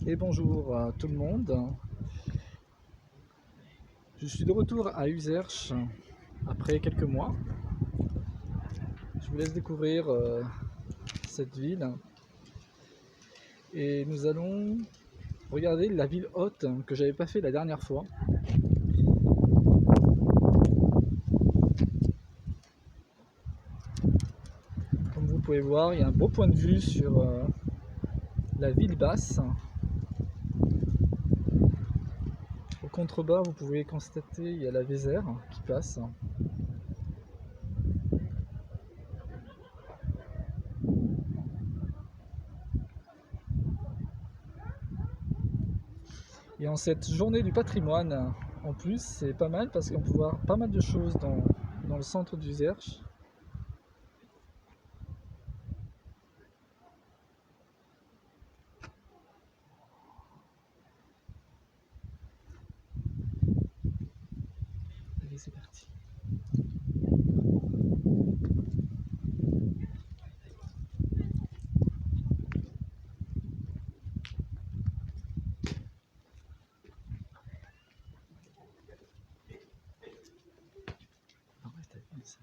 Et bonjour à tout le monde. Je suis de retour à Uzerche après quelques mois. Je vous laisse découvrir cette ville et nous allons regarder la ville haute que j'avais pas fait la dernière fois. Comme vous pouvez voir, il y a un beau point de vue sur la ville basse. Au contrebas, vous pouvez constater il y a la Vézère qui passe. Et en cette journée du patrimoine, en plus, c'est pas mal parce qu'on peut voir pas mal de choses dans le centre d'Uzerche. Allez, c'est parti. Ah ouais, t'as vu ça.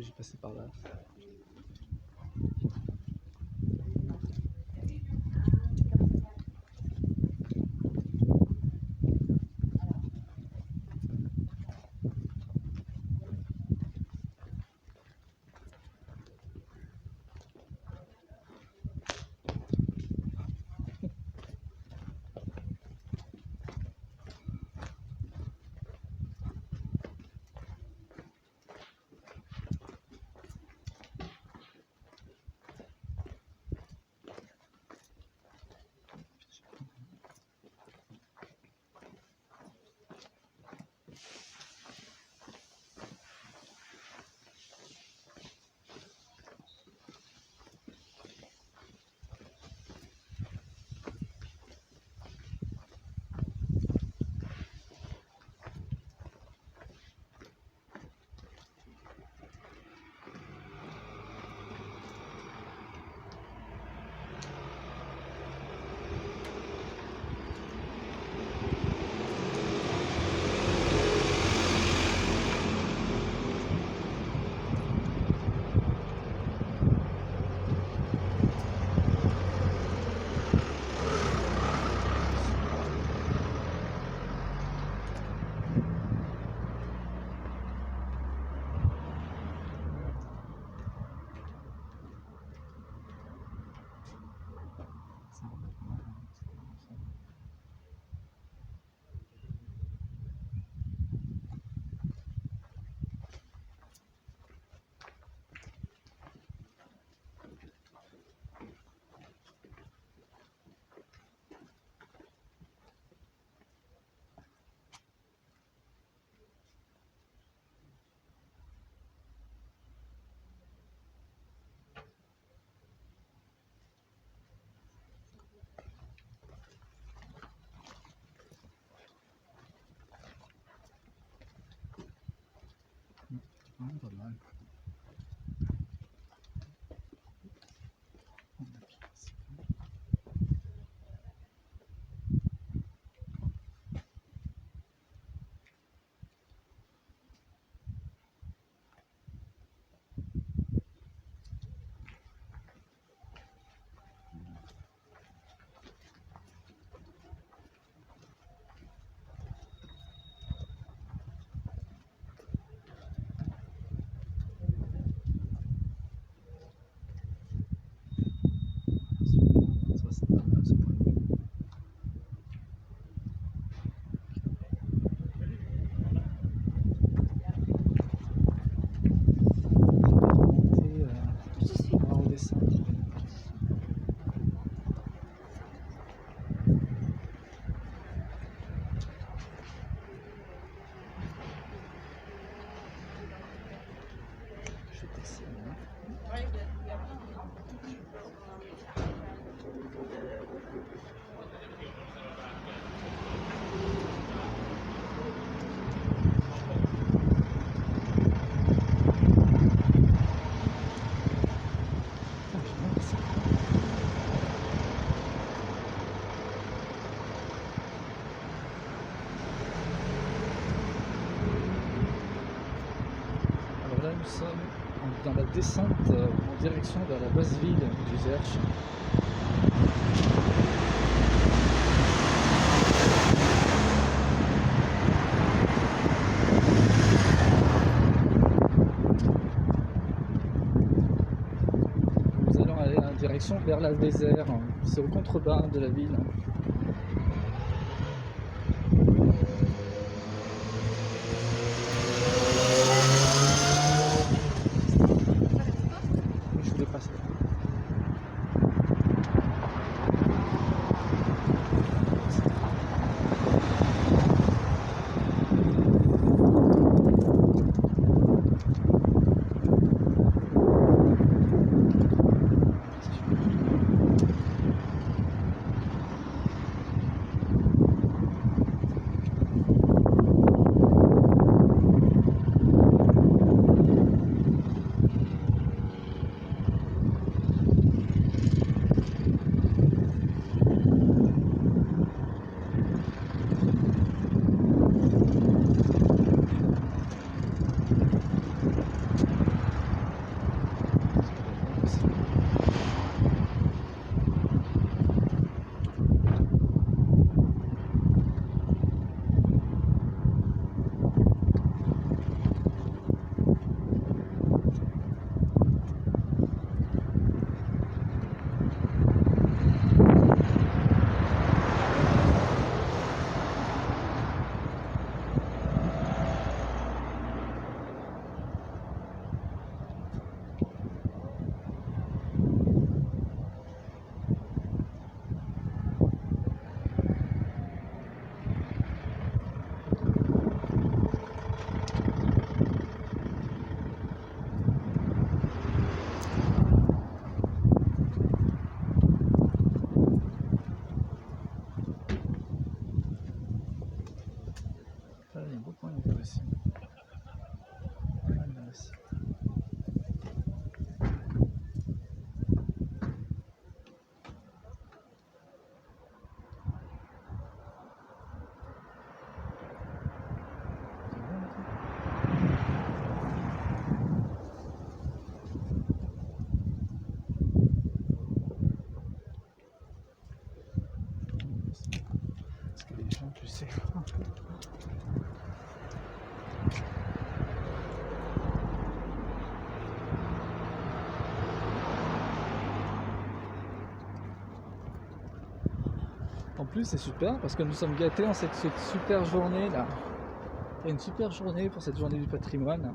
J'ai passé par là. pas mal. Ça c'est pas mal ce point de vue. On va redescendre. Je vais descendre. Alors là, nous sommes dans la descente en direction vers la basse ville du Zerch. Nous allons aller en direction vers la Vézère. C'est au contrebas de la ville. Je voulais passer. Là, il y a un beau point de vue aussi. Pas mal là aussi. Parce que les gens, tu sais. En plus, c'est super parce que nous sommes gâtés en cette super journée là. Il y a une super journée pour cette journée du patrimoine.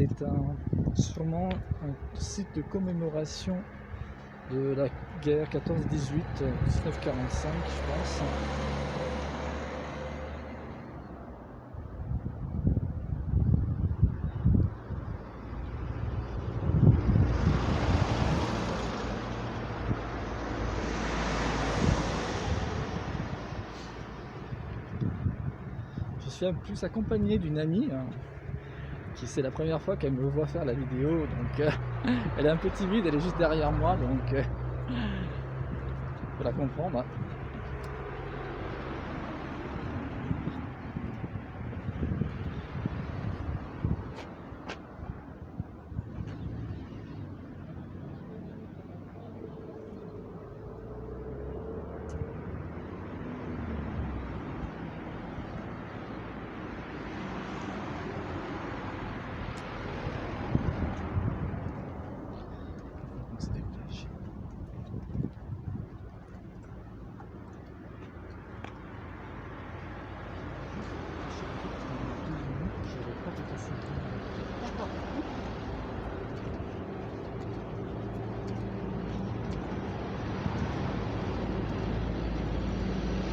c'est sûrement un site de commémoration de la guerre 14-18, 1945 je pense. Je suis en plus accompagné d'une amie qui c'est la première fois qu'elle me voit faire la vidéo, donc elle est un peu timide, elle est juste derrière moi, donc faut la comprendre.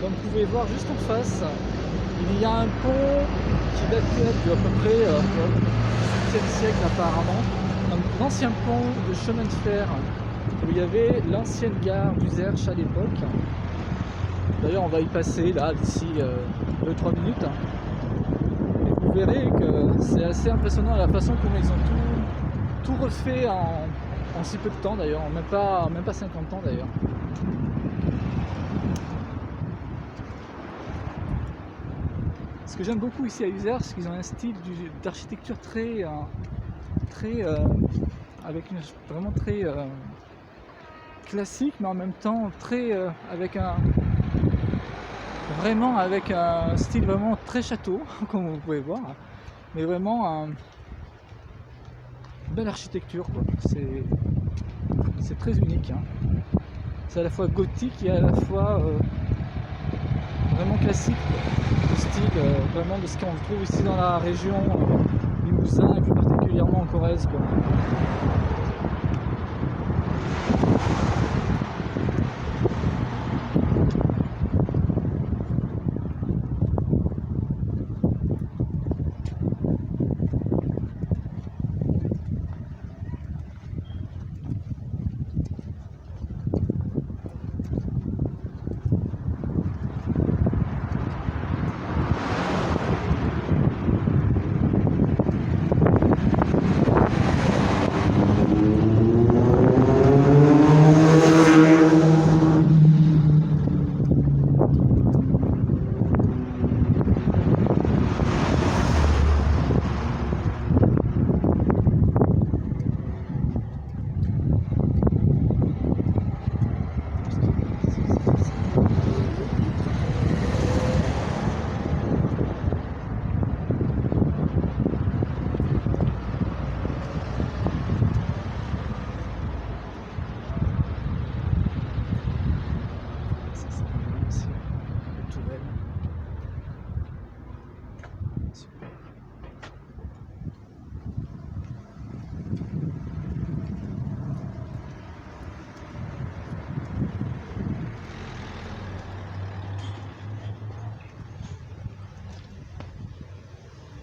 Comme vous pouvez voir juste en face, il y a un pont qui date d'à peu près du 8e siècle apparemment. Un ancien pont de chemin de fer où il y avait l'ancienne gare d'Uzerche à l'époque. D'ailleurs on va y passer là d'ici 2-3 minutes. Et vous verrez que c'est assez impressionnant la façon comment ils ont tout refait en si peu de temps d'ailleurs, même pas 50 ans d'ailleurs. Ce que j'aime beaucoup ici à Uzerche, c'est qu'ils ont un style d'architecture vraiment très classique, mais en même temps très avec un style vraiment très château, comme vous pouvez voir, mais vraiment une belle architecture, quoi. C'est très unique, hein. C'est à la fois gothique et à la fois vraiment classique, quoi. Le style vraiment de ce qu'on trouve ici dans la région Limousin et plus particulièrement en Corrèze, quoi.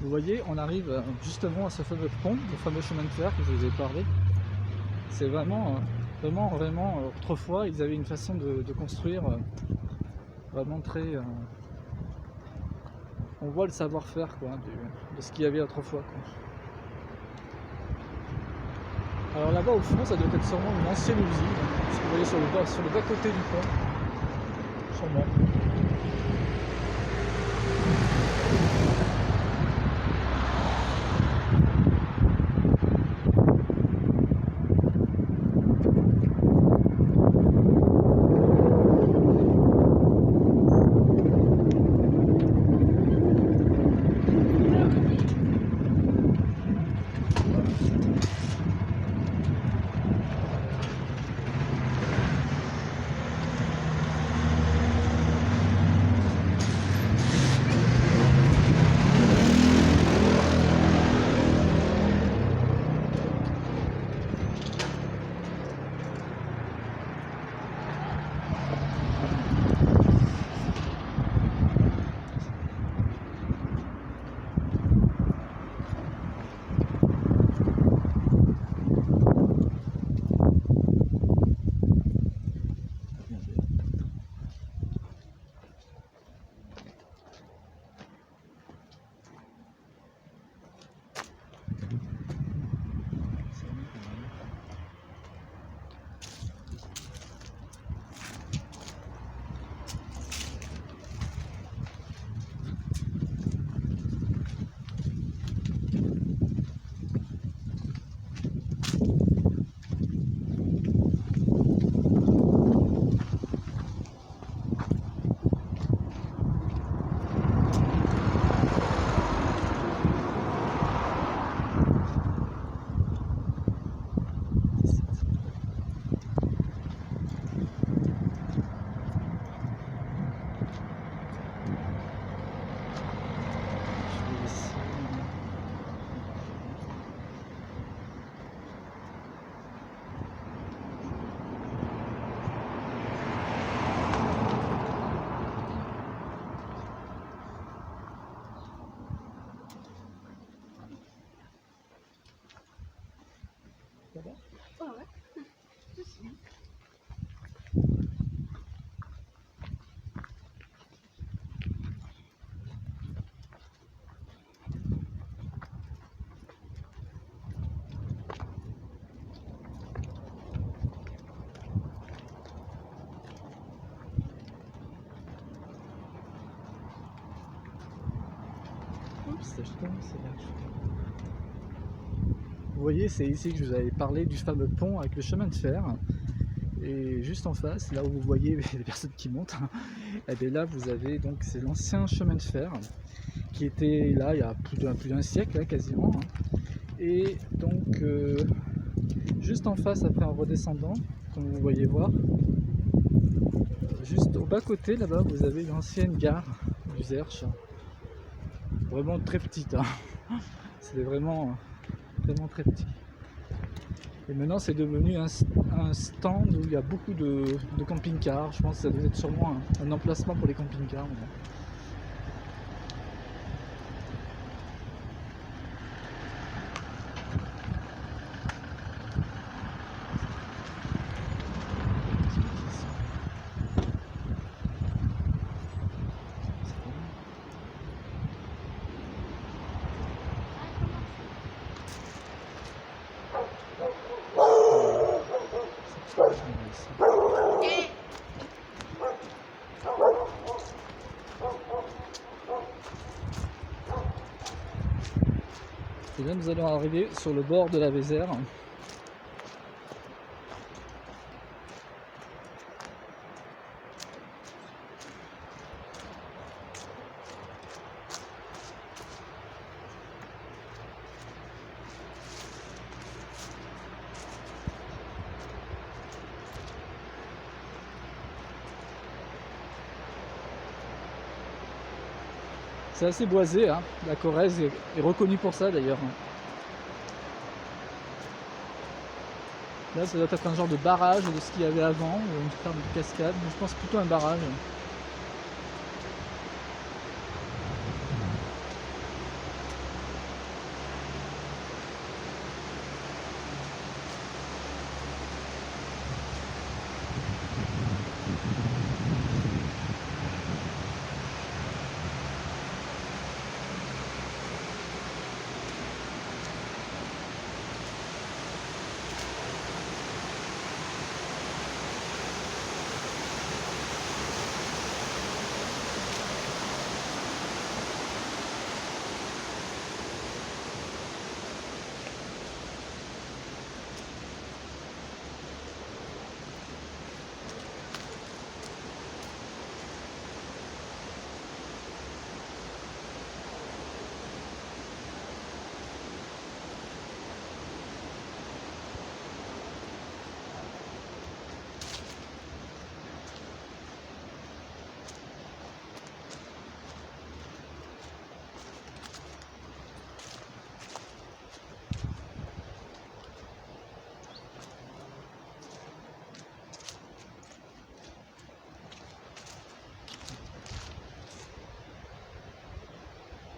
Vous voyez, on arrive justement à ce fameux pont, le fameux chemin de fer que je vous ai parlé. C'est vraiment, autrefois, ils avaient une façon de construire vraiment très... on voit le savoir-faire, quoi, de ce qu'il y avait autrefois, quoi. Alors là-bas au fond, ça doit être sûrement une ancienne usine, ce que vous voyez sur le bas côté du pont, sûrement. là-bas? Ah ouais. Aussi. Oups, c'est là. Vous voyez, c'est ici que je vous avais parlé du fameux pont avec le chemin de fer. Et juste en face, là où vous voyez les personnes qui montent, et bien là vous avez donc c'est l'ancien chemin de fer qui était là il y a plus d'un siècle là, quasiment. Et donc juste en face, après en redescendant, comme vous voyez voir, juste au bas côté là-bas vous avez l'ancienne gare du Zerche. Vraiment très petite, hein. C'était vraiment très petit. Et maintenant c'est devenu un stand où il y a beaucoup de camping-cars. Je pense que ça doit être sûrement un emplacement pour les camping-cars. Et là nous allons arriver sur le bord de la Vézère. C'est assez boisé, hein. La Corrèze est reconnue pour ça d'ailleurs. Là ça doit être un genre de barrage de ce qu'il y avait avant, ou une sorte de cascade, mais je pense plutôt un barrage.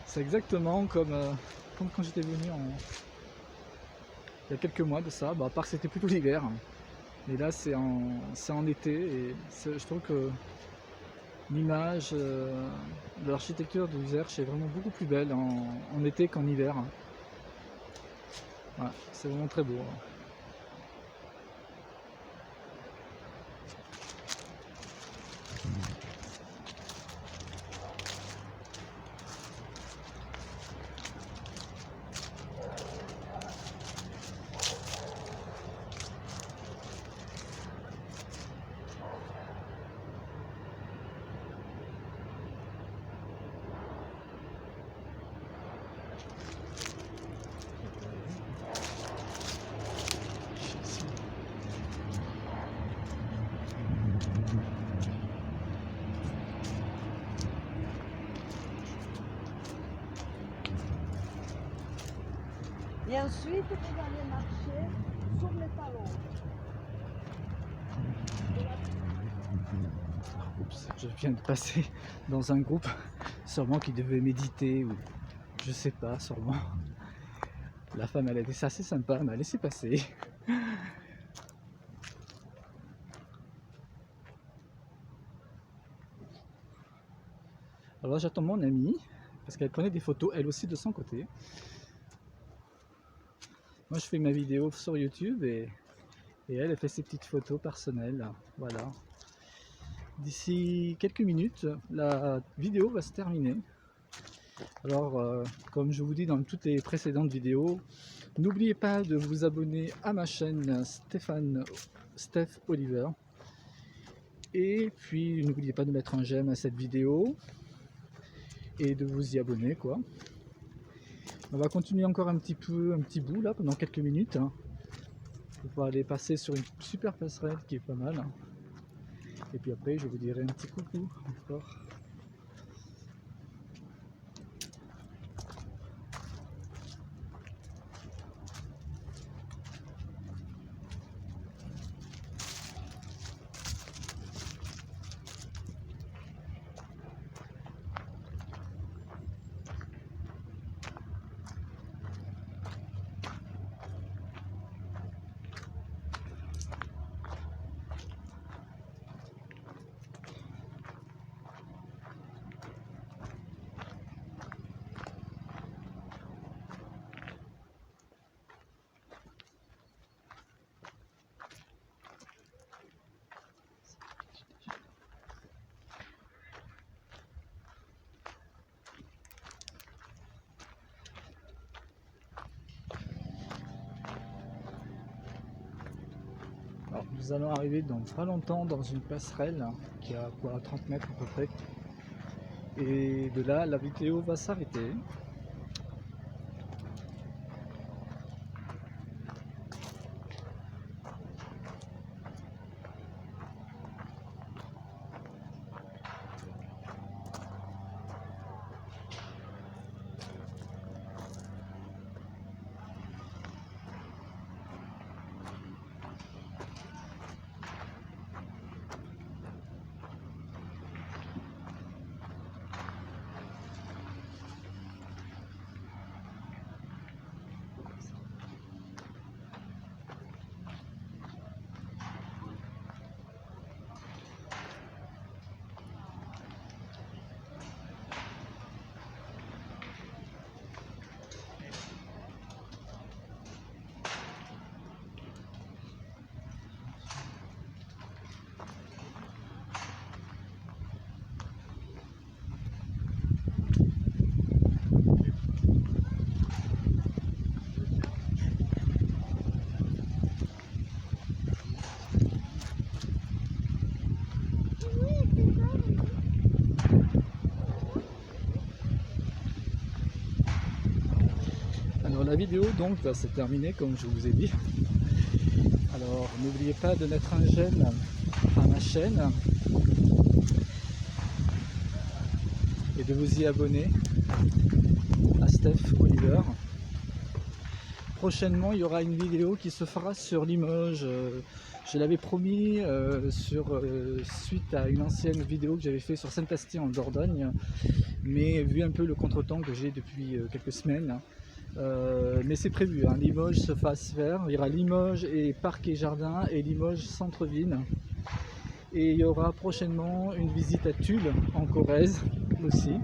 C'est exactement comme quand j'étais venu il y a quelques mois de ça, à part que c'était plutôt l'hiver. Mais là c'est en été et je trouve que l'image de l'architecture du Zerche est vraiment beaucoup plus belle en été qu'en hiver. Ouais, c'est vraiment très beau. Et ensuite, vous allez marcher sur les talons. Oups, je viens de passer dans un groupe, sûrement qui devait méditer ou je sais pas, sûrement. La femme, elle était assez sympa, elle m'a laissé passer. Alors j'attends mon amie, parce qu'elle prenait des photos, elle aussi de son côté. Moi je fais ma vidéo sur YouTube et elle fait ses petites photos personnelles. Voilà. D'ici quelques minutes, la vidéo va se terminer. Alors, comme je vous dis dans toutes les précédentes vidéos, n'oubliez pas de vous abonner à ma chaîne Steph Oliver. Et puis, n'oubliez pas de mettre un j'aime à cette vidéo et de vous y abonner, quoi. On va continuer encore un petit bout là, pendant quelques minutes. Hein. On va aller passer sur une super passerelle qui est pas mal. Hein. Et puis après, je vous dirai un petit coucou encore. Alors, nous allons arriver dans pas longtemps dans une passerelle qui a quoi, 30 mètres à peu près. Et de là, la vidéo va s'arrêter. Alors la vidéo donc va se terminer comme je vous ai dit. Alors n'oubliez pas de mettre un j'aime à ma chaîne et de vous y abonner à Steph Oliver. Prochainement il y aura une vidéo qui se fera sur Limoges. Je l'avais promis suite à une ancienne vidéo que j'avais fait sur Saint-Estienne en Dordogne, mais vu un peu le contretemps que j'ai depuis quelques semaines, mais c'est prévu, hein, Limoges se fasse faire. Il y aura Limoges et parc et jardin et Limoges centre-ville. Et il y aura prochainement une visite à Tulle en Corrèze aussi.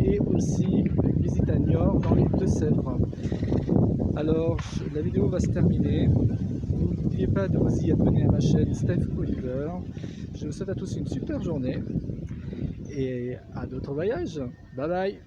Et aussi une visite à Niort dans les Deux-Sèvres. Alors la vidéo va se terminer. N'oubliez pas de vous y abonner à ma chaîne Steph Oliver. Je vous souhaite à tous une super journée. Et à d'autres voyages. Bye bye.